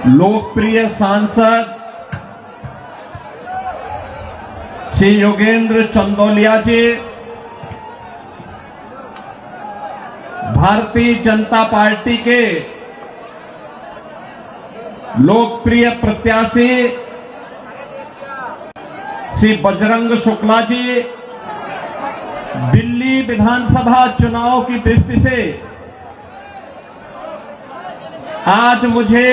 लोकप्रिय सांसद श्री योगेंद्र चंदौलिया जी, भारतीय जनता पार्टी के लोकप्रिय प्रत्याशी श्री बजरंग शुक्ला जी, दिल्ली विधानसभा चुनाव की दृष्टि से आज मुझे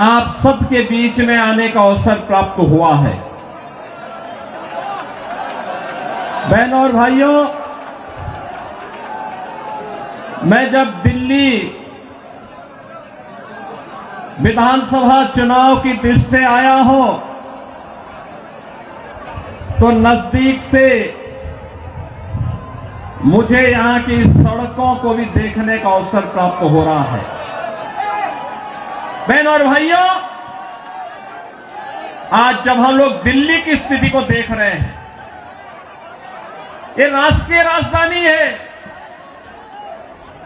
आप सबके बीच में आने का अवसर प्राप्त हुआ है। बहनों और भाइयों, मैं जब दिल्ली विधानसभा चुनाव की दृष्टि से आया हूं तो नजदीक से मुझे यहां की सड़कों को भी देखने का अवसर प्राप्त हो रहा है। बहनों और भाइयों, आज जब हम लोग दिल्ली की स्थिति को देख रहे हैं, ये राष्ट्रीय राजधानी है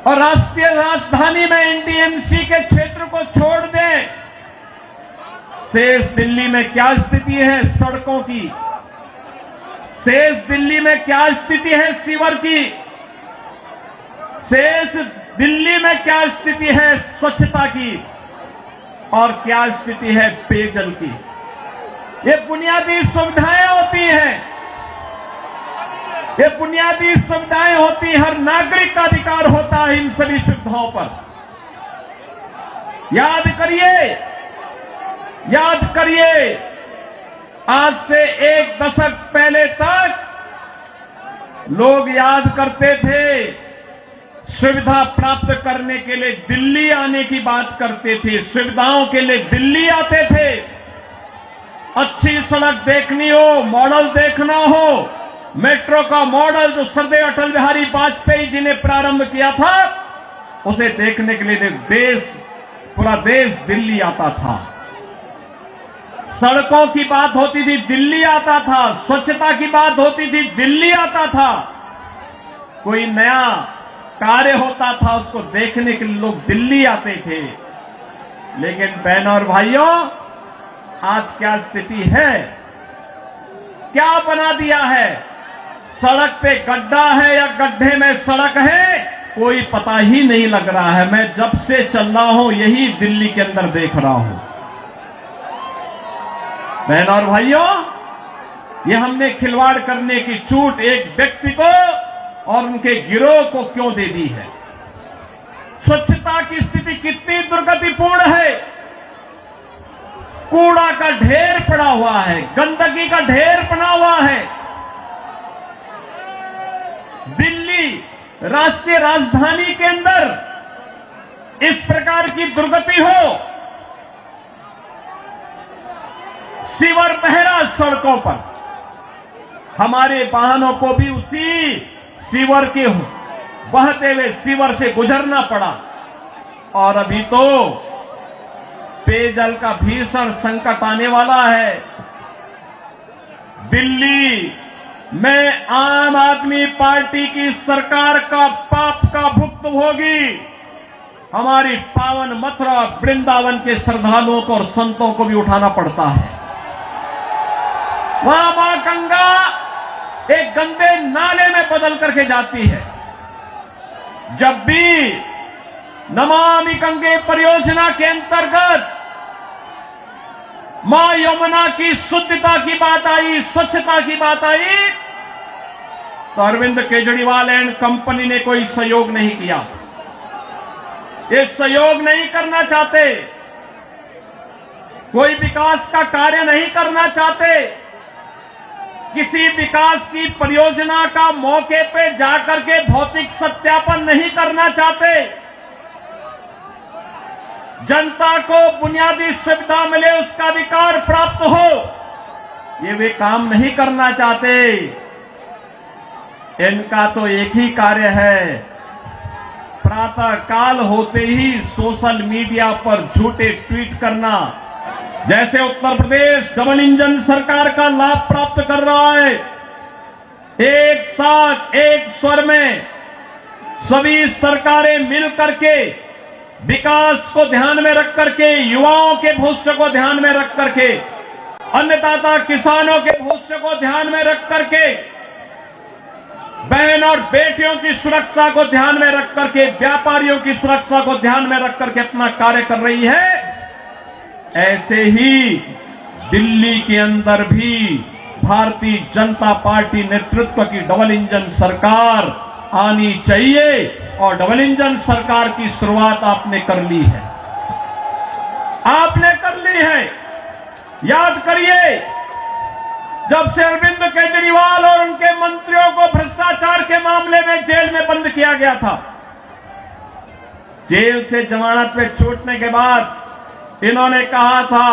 और राष्ट्रीय राजधानी में एनडीएमसी के क्षेत्र को छोड़ दें, शेष दिल्ली में क्या स्थिति है सड़कों की, शेष दिल्ली में क्या स्थिति है सीवर की, शेष दिल्ली में क्या स्थिति है स्वच्छता की और क्या स्थिति है पेयजल की। ये बुनियादी सुविधाएं होती हैं, ये बुनियादी सुविधाएं होती हैं, हर नागरिक का अधिकार होता है इन सभी सुविधाओं पर। याद करिए, आज से एक दशक पहले तक लोग याद करते थे, सुविधा प्राप्त करने के लिए दिल्ली आने की बात करते थे, सुविधाओं के लिए दिल्ली आते थे। अच्छी सड़क देखनी हो, मॉडल देखना हो, मेट्रो का मॉडल जो सरदार अटल बिहारी वाजपेयी जी ने प्रारंभ किया था, उसे देखने के लिए पूरा देश दिल्ली आता था। सड़कों की बात होती थी, दिल्ली आता था, स्वच्छता की बात होती थी, दिल्ली आता था, कोई नया कार्य होता था उसको देखने के लिए लोग दिल्ली आते थे। लेकिन बहनों और भाइयों, आज क्या स्थिति है, क्या बना दिया है? सड़क पे गड्ढा है या गड्ढे में सड़क है, कोई पता ही नहीं लग रहा है। मैं जब से चल रहा हूं यही दिल्ली के अंदर देख रहा हूं। बहनों और भाइयों, ये हमने खिलवाड़ करने की छूट एक व्यक्ति को और उनके गिरोह को क्यों दे दी है? स्वच्छता की स्थिति कितनी दुर्गतिपूर्ण है। कूड़ा का ढेर पड़ा हुआ है, गंदगी का ढेर पड़ा हुआ है। दिल्ली राष्ट्रीय राजधानी के अंदर इस प्रकार की दुर्गति हो, सीवर बह रहा सड़कों पर, हमारे वाहनों को भी उसी सीवर के बहते हुए सीवर से गुजरना पड़ा। और अभी तो पेयजल का भीषण संकट आने वाला है। दिल्ली में आम आदमी पार्टी की सरकार का पाप का भुक्तभोगी हमारी पावन मथुरा वृंदावन के श्रद्धालुओं को और संतों को भी उठाना पड़ता है। वहां मां गंगा एक गंदे नाले में बदल करके जाती है। जब भी नमामि गंगे परियोजना के अंतर्गत मां यमुना की शुद्धता की बात आई, स्वच्छता की बात आई, तो अरविंद केजरीवाल एंड कंपनी ने कोई सहयोग नहीं किया। ये सहयोग नहीं करना चाहते, कोई विकास का कार्य नहीं करना चाहते, किसी विकास की परियोजना का मौके पे जाकर के भौतिक सत्यापन नहीं करना चाहते, जनता को बुनियादी सुविधा मिले, उसका अधिकार प्राप्त हो, ये वे काम नहीं करना चाहते। इनका तो एक ही कार्य है, प्रातः काल होते ही सोशल मीडिया पर झूठे ट्वीट करना। जैसे उत्तर प्रदेश डबल इंजन सरकार का लाभ प्राप्त कर रहा है, एक साथ एक स्वर में सभी सरकारें मिल करके विकास को ध्यान में रख करके, युवाओं के भविष्य को ध्यान में रख करके, अन्नदाता किसानों के भविष्य को ध्यान में रख करके, बहन और बेटियों की सुरक्षा को ध्यान में रख करके, व्यापारियों की सुरक्षा को ध्यान में रख करके अपना कार्य कर रही है। ऐसे ही दिल्ली के अंदर भी भारतीय जनता पार्टी नेतृत्व की डबल इंजन सरकार आनी चाहिए और डबल इंजन सरकार की शुरुआत आपने कर ली है। आपने कर ली है। याद करिए, जब से अरविंद केजरीवाल और उनके मंत्रियों को भ्रष्टाचार के मामले में जेल में बंद किया गया था, जेल से जमानत पे छूटने के बाद इन्होंने कहा था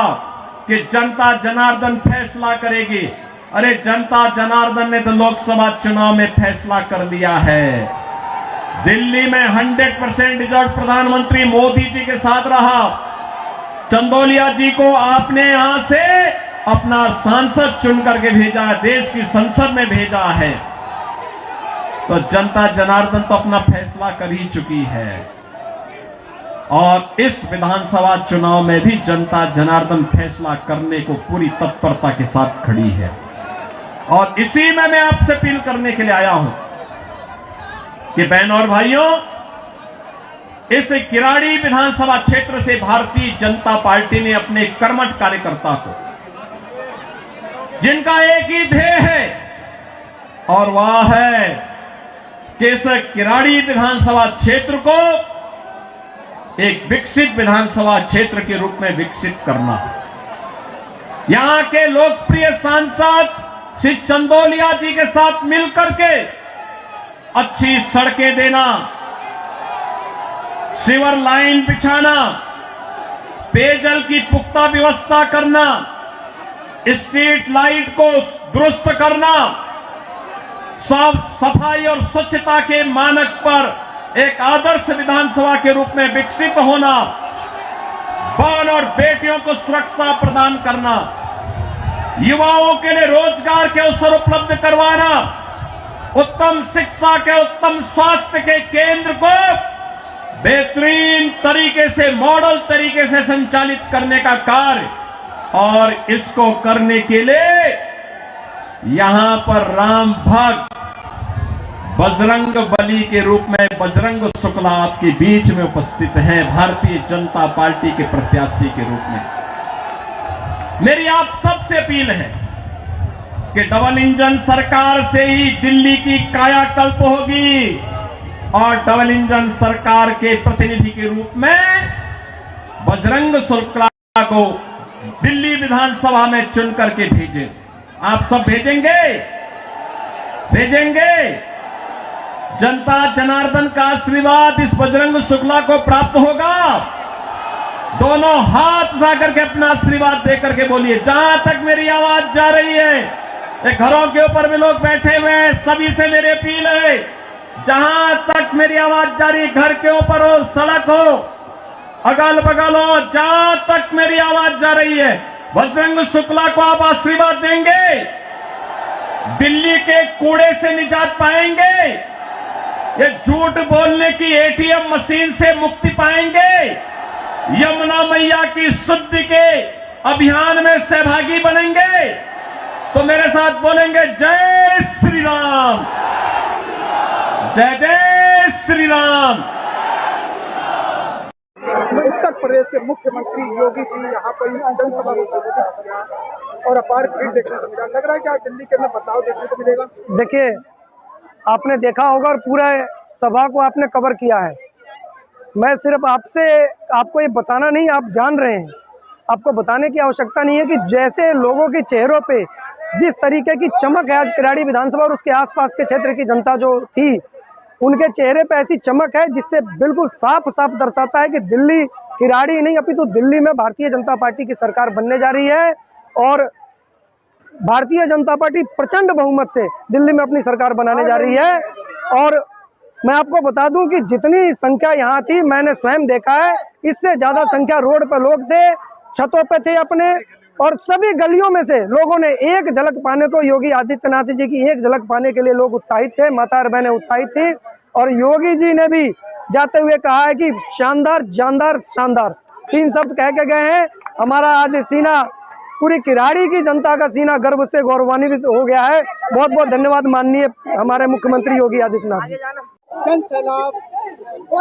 कि जनता जनार्दन फैसला करेगी। अरे जनता जनार्दन ने तो लोकसभा चुनाव में फैसला कर लिया है। दिल्ली में 100% रिजल्ट प्रधानमंत्री मोदी जी के साथ रहा। चंदौलिया जी को आपने यहां से अपना सांसद चुन करके भेजा, देश की संसद में भेजा है। तो जनता जनार्दन तो अपना फैसला कर ही चुकी है और इस विधानसभा चुनाव में भी जनता जनार्दन फैसला करने को पूरी तत्परता के साथ खड़ी है। और इसी में मैं आपसे अपील करने के लिए आया हूं कि बहन और भाइयों, इस किराड़ी विधानसभा क्षेत्र से भारतीय जनता पार्टी ने अपने कर्मठ कार्यकर्ता को, जिनका एक ही ध्येय है और वह है कि इस किराड़ी विधानसभा क्षेत्र को एक विकसित विधानसभा क्षेत्र के रूप में विकसित करना। यहां के लोकप्रिय सांसद श्री चंदौलिया जी के साथ मिलकर के अच्छी सड़कें देना, सीवर लाइन बिछाना, पेयजल की पुख्ता व्यवस्था करना, स्ट्रीट लाइट को दुरुस्त करना, साफ सफाई और स्वच्छता के मानक पर एक आदर्श विधानसभा के रूप में विकसित होना, बहन और बेटियों को सुरक्षा प्रदान करना, युवाओं के लिए रोजगार के अवसर उपलब्ध करवाना, उत्तम शिक्षा के, उत्तम स्वास्थ्य के केंद्र को बेहतरीन तरीके से, मॉडल तरीके से संचालित करने का कार्य, और इसको करने के लिए यहां पर राम भक्त बजरंग बली के रूप में बजरंग शुक्ला आपके बीच में उपस्थित हैं, भारतीय जनता पार्टी के प्रत्याशी के रूप में। मेरी आप सबसे अपील है कि डबल इंजन सरकार से ही दिल्ली की कायाकल्प होगी और डबल इंजन सरकार के प्रतिनिधि के रूप में बजरंग शुक्ला को दिल्ली विधानसभा में चुन करके भेजें। आप सब भेजेंगे? भेजेंगे? जनता जनार्दन का आशीर्वाद इस बजरंग शुक्ला को प्राप्त होगा। दोनों हाथ उठा करके अपना आशीर्वाद दे करके बोलिए। जहां तक मेरी आवाज जा रही है, ये घरों के ऊपर भी लोग बैठे हुए हैं, सभी से मेरी अपील है, जहां तक मेरी आवाज जा रही है, घर के ऊपर हो, सड़क हो, अगल बगल हो, जहां तक मेरी आवाज जा रही है, बजरंग शुक्ला को आप आशीर्वाद देंगे? दिल्ली के कूड़े से निजात पाएंगे? ये झूठ बोलने की एटीएम मशीन से मुक्ति पाएंगे? यमुना मैया की शुद्धि के अभियान में सहभागी बनेंगे? तो मेरे साथ बोलेंगे जय श्री राम, जय जय श्री राम। उत्तर प्रदेश के मुख्यमंत्री योगी जी यहाँ पर जनसभा को संबोधित किया और अपार भीड़ देखने को मिला। लग रहा है कि आज दिल्ली के अंदर बदलाव देखने को मिलेगा। देखिए, आपने देखा होगा और पूरा सभा को आपने कवर किया है। मैं सिर्फ आपको ये बताना नहीं, आप जान रहे हैं, आपको बताने की आवश्यकता नहीं है कि जैसे लोगों के चेहरों पे जिस तरीके की चमक है आज किराड़ी विधानसभा और उसके आसपास के क्षेत्र की जनता जो थी, उनके चेहरे पे ऐसी चमक है जिससे बिल्कुल साफ साफ दर्शाता है कि दिल्ली किराड़ी नहीं अपितु दिल्ली में भारतीय जनता पार्टी की सरकार बनने जा रही है और भारतीय जनता पार्टी प्रचंड बहुमत से दिल्ली में अपनी सरकार बनाने जा रही है। और मैं आपको बता दूं कि जितनी संख्या यहाँ थी मैंने स्वयं देखा है, इससे ज़्यादा संख्या रोड पर लोग थे, छतों पे थे अपने, और सभी गलियों में से लोगों ने एक झलक पाने को, योगी आदित्यनाथ जी की एक झलक पाने के लिए लोग उत्साहित थे, माता और बहनें उत्साहित थी। और योगी जी ने भी जाते हुए कहा है कि शानदार, जानदार, शानदार, 3 शब्द कह के गए हैं। हमारा आज सीना, पूरी किराड़ी की जनता का सीना गर्व से गौरवान्वित हो गया है। बहुत बहुत धन्यवाद माननीय हमारे मुख्यमंत्री योगी आदित्यनाथ जी। जन सैलाब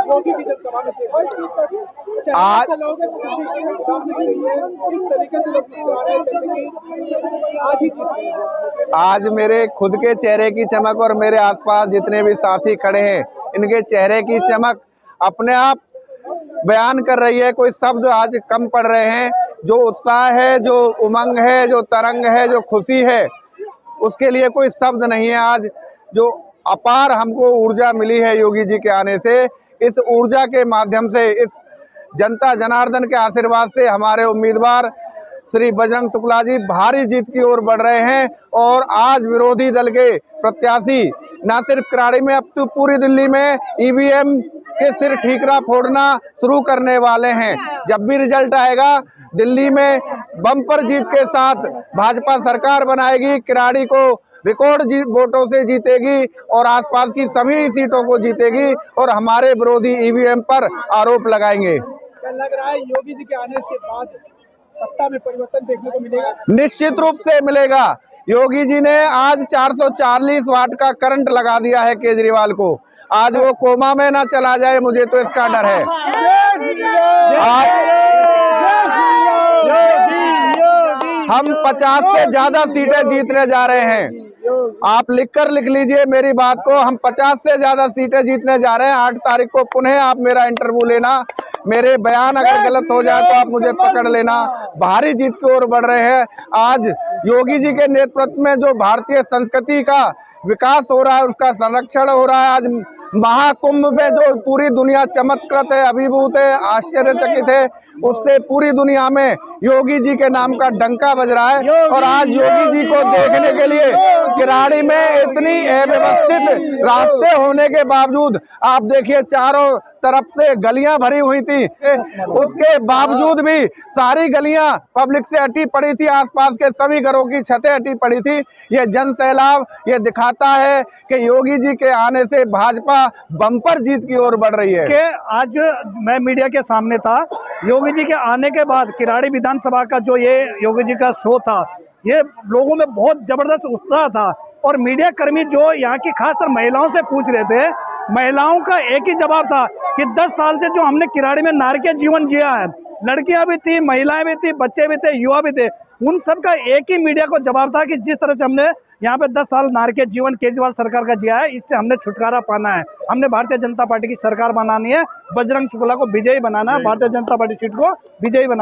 योगी की जनसभा में आज लोगों को खुशी सामने दिख रही है, किस तरीके से लोग मुस्कुरा रहे हैं, जैसे कि आज ही जीत रहे हैं। आज मेरे खुद के चेहरे की चमक और मेरे आसपास जितने भी साथी खड़े हैं, इनके चेहरे की चमक अपने आप बयान कर रही है। कोई शब्द आज कम पड़ रहे हैं। जो उत्साह है, जो उमंग है, जो तरंग है, जो खुशी है, उसके लिए कोई शब्द नहीं है। आज जो अपार हमको ऊर्जा मिली है योगी जी के आने से, इस ऊर्जा के माध्यम से, इस जनता जनार्दन के आशीर्वाद से हमारे उम्मीदवार श्री बजरंग शुक्ला जी भारी जीत की ओर बढ़ रहे हैं। और आज विरोधी दल के प्रत्याशी न सिर्फ किराड़ी में, अब तो पूरी दिल्ली में ईवीएम के सिर ठीकरा फोड़ना शुरू करने वाले हैं। जब भी रिजल्ट आएगा, दिल्ली में बम्पर जीत के साथ भाजपा सरकार बनाएगी, किराड़ी को रिकॉर्ड वोटों से जीतेगी और आसपास की सभी सीटों को जीतेगी और हमारे विरोधी ईवीएम पर आरोप लगाएंगे। क्या लग रहा है योगी जी के आने के बाद सत्ता में परिवर्तन देखने को मिलेगा? निश्चित रूप से मिलेगा। योगी जी ने आज 440 वाट का करंट लगा दिया है केजरीवाल को। आज वो कोमा में ना चला जाए, मुझे तो इसका डर है। हम 50 से ज्यादा सीटें जीतने जा रहे हैं। आप लिख लीजिए मेरी बात को। हम 50 से ज्यादा सीटें जीतने जा रहे हैं। 8 तारीख को पुनः आप मेरा इंटरव्यू लेना। मेरे बयान अगर गलत हो जाए तो आप मुझे पकड़ लेना। भारी जीत की ओर बढ़ रहे हैं। आज योगी जी के नेतृत्व में जो भारतीय संस्कृति का विकास हो रहा है, उसका संरक्षण हो रहा है। आज महाकुंभ में जो पूरी दुनिया चमत्कृत है, अभिभूत है, आश्चर्यचकित है, उससे पूरी दुनिया में योगी जी के नाम का डंका बज रहा है। और आज योगी जी को देखने के लिए किराड़ी में इतनी अव्यवस्थित रास्ते होने के बावजूद आप देखिए चारों तरफ से गलियां भरी हुई थी, उसके बावजूद भी सारी गलियां पब्लिक से हटी पड़ी थी। आसपास के सभी घरों की छतें हटी पड़ी थी। ये जन सैलाब ये दिखाता है कि योगी जी के आने से भाजपा बम्पर जीत की ओर बढ़ रही है। कि आज मैं मीडिया के सामने था, योगी जी के आने के बाद किराड़ी विधानसभा का जो ये योगी जी का शो था, ये लोगों में बहुत जबरदस्त उत्साह था। और मीडिया कर्मी जो यहाँ की खासकर महिलाओं से पूछ रहे थे, महिलाओं का एक ही जवाब था कि 10 साल से जो हमने किराड़ी में नारकीय जीवन जिया है, लड़कियां भी थी, महिलाएं भी थी, बच्चे भी थे, युवा भी थे, उन सब का एक ही मीडिया को जवाब था कि जिस तरह से हमने यहाँ पे 10 साल नारकीय जीवन केजरीवाल सरकार का जिया है, इससे हमने छुटकारा पाना है। हमने भारतीय जनता पार्टी की सरकार बनानी है, बजरंग शुक्ला को विजयी बनाना है, भारतीय जनता पार्टी सीट को विजयी बनाना।